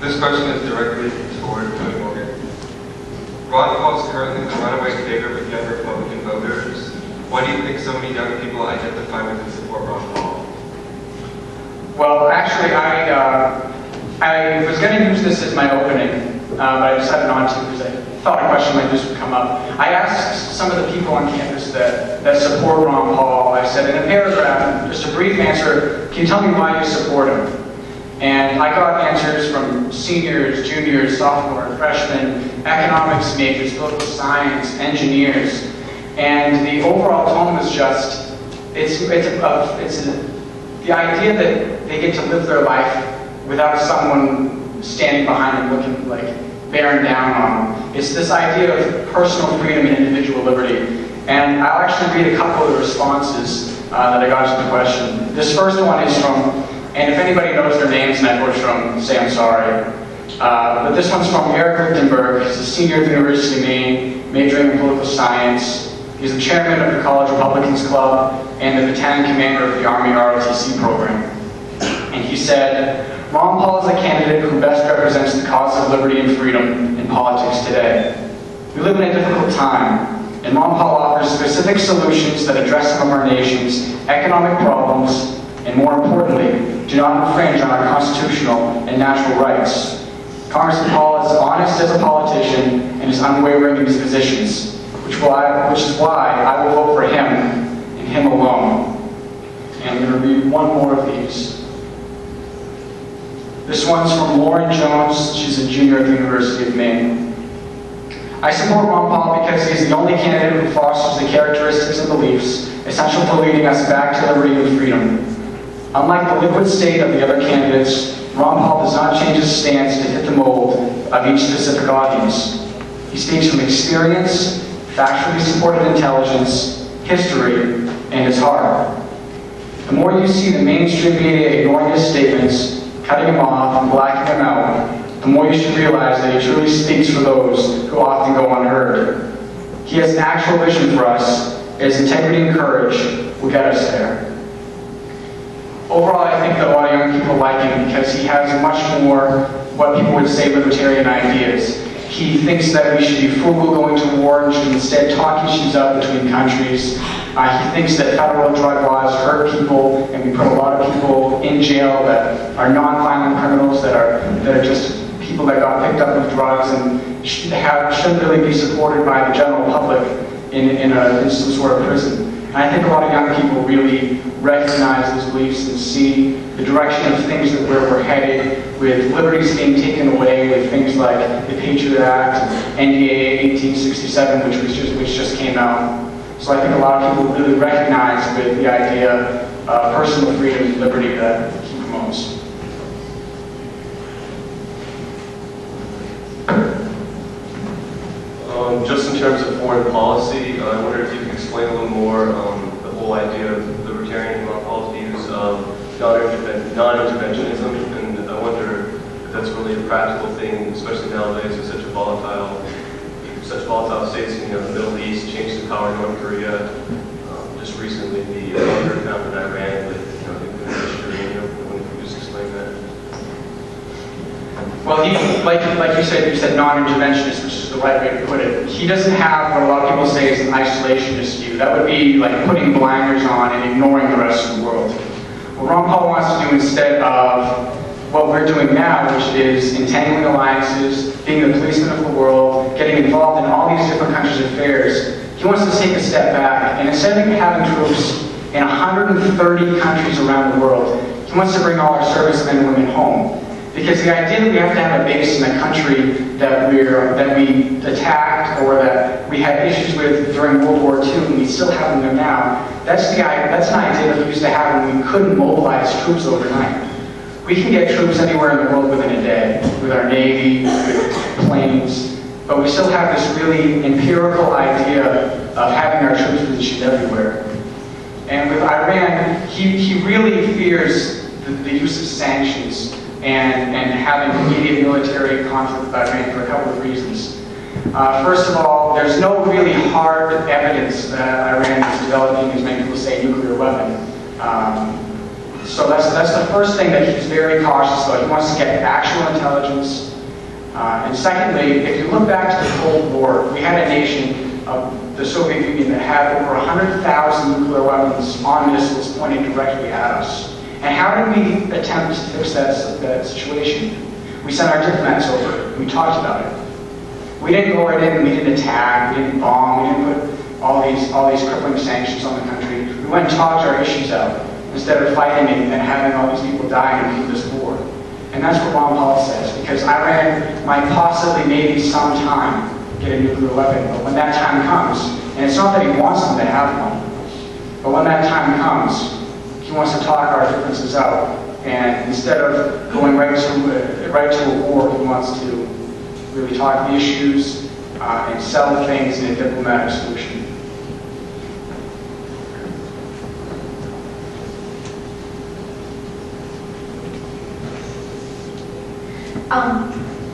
This question is directly toward Tony Morgan. Ron Paul is currently the runaway favorite with young Republican voters. Why do you think so many young people identify with and support Ron Paul? Well, actually, I was going to use this as my opening, but I decided not to because I thought a question like this would come up. I asked some of the people on campus that support Ron Paul, I said in a paragraph, just a brief answer, can you tell me why you support him? And I got answers from seniors, juniors, sophomores, freshmen, economics majors, political science, engineers, and the overall tone was just, the idea that they get to live their life without someone standing behind them looking like bearing down on them. It's this idea of personal freedom and individual liberty. And I'll actually read a couple of the responses that I got to the question. This first one is from, and if anybody knows their names and I butcher them, say I'm sorry. But this one's from Eric Lichtenberg. He's a senior at the University of Maine, majoring in political science. He's the chairman of the College Republicans Club and the battalion commander of the Army ROTC program. And he said, Ron Paul is a candidate who best represents the cause of liberty and freedom in politics today. We live in a difficult time, and Ron Paul offers specific solutions that address some of our nation's economic problems, and more importantly, do not infringe on our constitutional and natural rights. Congressman Paul is honest as a politician and is unwavering in his positions, which is why I will vote for him and him alone. And I'm going to read one more of these. This one's from Lauren Jones. She's a junior at the University of Maine. I support Ron Paul because he's the only candidate who fosters the characteristics and beliefs essential for leading us back to liberty and freedom. Unlike the liquid state of the other candidates, Ron Paul does not change his stance to fit the mold of each specific audience. He speaks from experience, factually supported intelligence, history, and his heart. The more you see the mainstream media ignoring his statements, cutting him off, and blacking him out, the more you should realize that he truly speaks for those who often go unheard. He has an actual vision for us, and his integrity and courage will get us there. Overall, I think that a lot of young people like him because he has much more what people would say libertarian ideas. He thinks that we should be frugal going to war and should instead talk issues out between countries. He thinks that federal drug laws hurt people and we put a lot of people in jail that are non-violent criminals, that are just people that got picked up with drugs and shouldn't really be supported by the general public in some sort of prison. And I think a lot of young people really recognize those beliefs and see the direction of things that where we're headed, with liberties being taken away, with things like the Patriot Act, and NDAA 1867, which just came out. So I think a lot of people really recognize with the idea of personal freedom and liberty that he promotes. Just in terms of foreign policy, I wonder if you could explain a little more the whole idea of libertarian Ron Paul's views of non-interventionism, and I wonder if that's really a practical thing, especially nowadays with such volatile states in the Middle East, change the power in North Korea, just recently the hunger found in Iran with nuclear uranium. I wonder if you could just explain that. Well, he, like you said non-interventionist, which is the right way to put it. He doesn't have what a lot of people say is an isolationist view. That would be like putting blinders on and ignoring the rest of the world. What Ron Paul wants to do instead of what we're doing now, which is entangling alliances, being the policeman of the world, getting involved in all these different countries' affairs, he wants to take a step back, and instead of having troops in 130 countries around the world, he wants to bring all our servicemen and women home. Because the idea that we have to have a base in a country that we attacked or that we had issues with during World War II and we still have them there now, that's an idea that we used to have when we couldn't mobilize troops overnight. We can get troops anywhere in the world within a day, with our Navy, with planes, but we still have this really empirical idea of having our troops positioned everywhere. And with Iran, he really fears the use of sanctions and having immediate military conflict with Iran for a couple of reasons. First of all, there's no really hard evidence that Iran is developing, as many people say, a nuclear weapon. So that's the first thing that he's very cautious about. He wants to get actual intelligence. And secondly, if you look back to the Cold War, we had a nation, the Soviet Union, that had over 100,000 nuclear weapons on missiles pointing directly at us. And how did we attempt to fix that situation? We sent our diplomats over. We talked about it. We didn't go right in and we didn't attack, we didn't bomb, we didn't put all these crippling sanctions on the country. We went and talked our issues out instead of fighting and having all these people die and leave this war. And that's what Ron Paul says, because Iran might possibly, maybe sometime, get a nuclear weapon, but when that time comes, and it's not that he wants them to have one, but when that time comes, he wants to talk our differences out, and instead of going right to a war, he wants to really talk the issues and settle things in a diplomatic solution.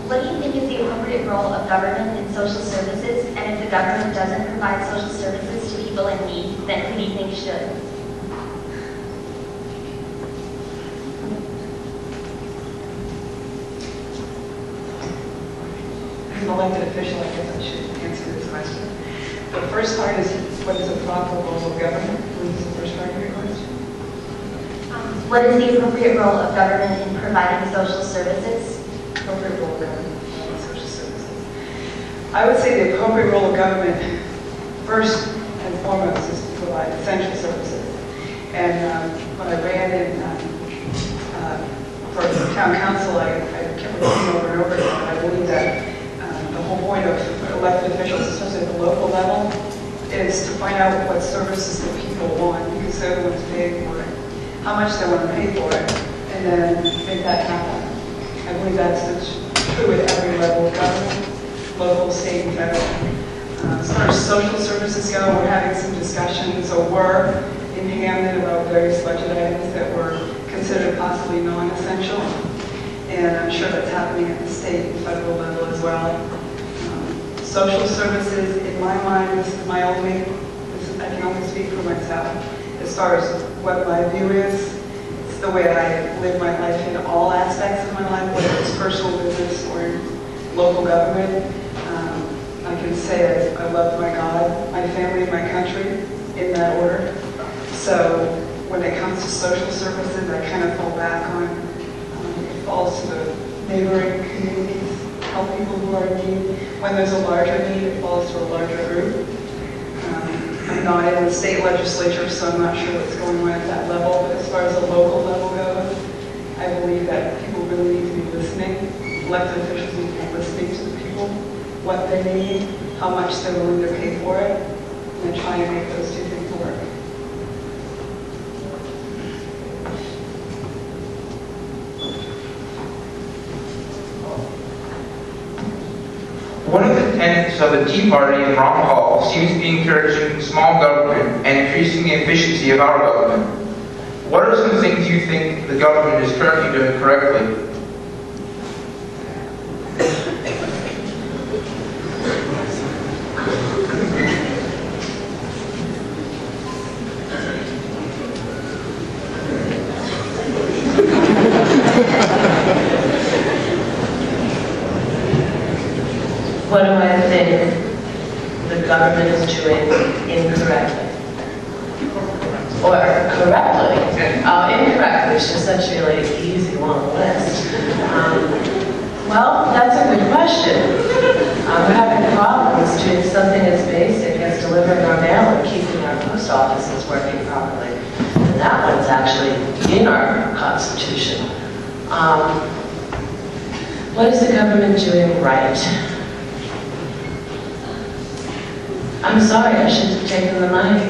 What do you think is the appropriate role of government in social services? And if the government doesn't provide social services to people in need, then who do you think should? As an elected official, I guess I should answer this question. The first part is, what is the proper role of government? What is the first part of your question? What is the appropriate role of government in providing social services? Appropriate role of government in providing social services. I would say the appropriate role of government, first and foremost, is to provide essential services. And when I ran in for town council, I kept repeating over and over again, I believe that the whole point of elected officials, especially at the local level, is to find out what services the people want, because they're the ones paying for it, how much they want to pay for it, and then make that happen. I believe that's true at every level of government, local, state, and federal. As far as social services go, we're having some discussions, or were in Hamden, about various budget items that were considered possibly non-essential. And I'm sure that's happening at the state and federal level as well. Social services, in my mind, this is my only, I can only speak for myself. As far as what my view is, it's the way I live my life in all aspects of my life, whether it's personal business or local government. I can say I love my God, my family, and my country in that order. So when it comes to social services, I kind of fall back on, it falls to the neighboring communities, help people who are in need. When there's a larger need, it falls to a larger group. I'm not in the state legislature, so I'm not sure what's going on at that level. But as far as the local level goes, I believe that people really need to be listening. Elected officials need to be listening to the people, what they need, how much they're willing to pay for it, and then trying to make those two things work. One of the tenets of the Tea Party and Ron Paul seems to be encouraging small government and increasing the efficiency of our government. What are some things you think the government is currently doing correctly? What do I think the government is doing incorrectly? Or correctly? Incorrectly is just such a really easy long list. Well, that's a good question. We're having problems doing something as basic as delivering our mail and keeping our post offices working properly. And that one's actually in our Constitution. What is the government doing right? I'm sorry, I should have taken the mic.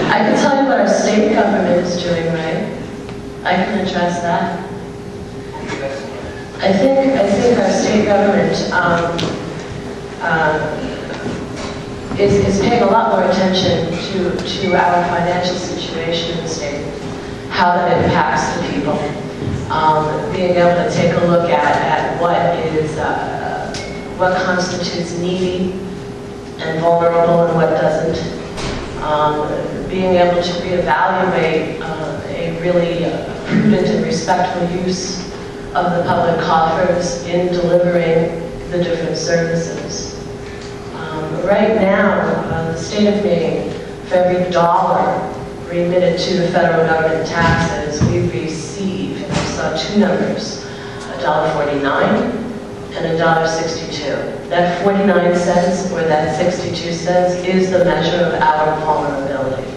I can tell you what our state government is doing right. I can address that. I think our state government is paying a lot more attention to our financial situation in the state, how that impacts the people. Being able to take a look at what constitutes needy and vulnerable and what doesn't. Being able to reevaluate a really prudent and respectful use of the public coffers in delivering the different services. Right now, the state of Maine, for every dollar remitted to the federal government taxes, we receive, and I saw two numbers, $1.49 and $1.62. That 49 cents or that 62 cents is the measure of our vulnerability.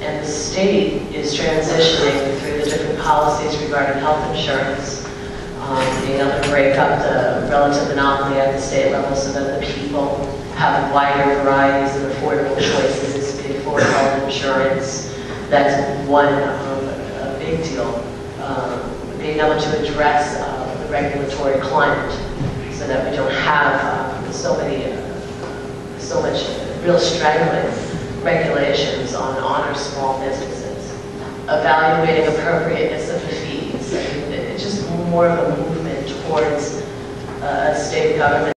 And the state is transitioning through the different policies regarding health insurance, being able to break up the relative monopoly at the state level so that the people have wider varieties of affordable choices for health insurance. That's one a big deal. Being able to address the regulatory climate so that we don't have so much real strangling regulations on our small businesses. Evaluating appropriateness of the fees. It's just more of a movement towards a state government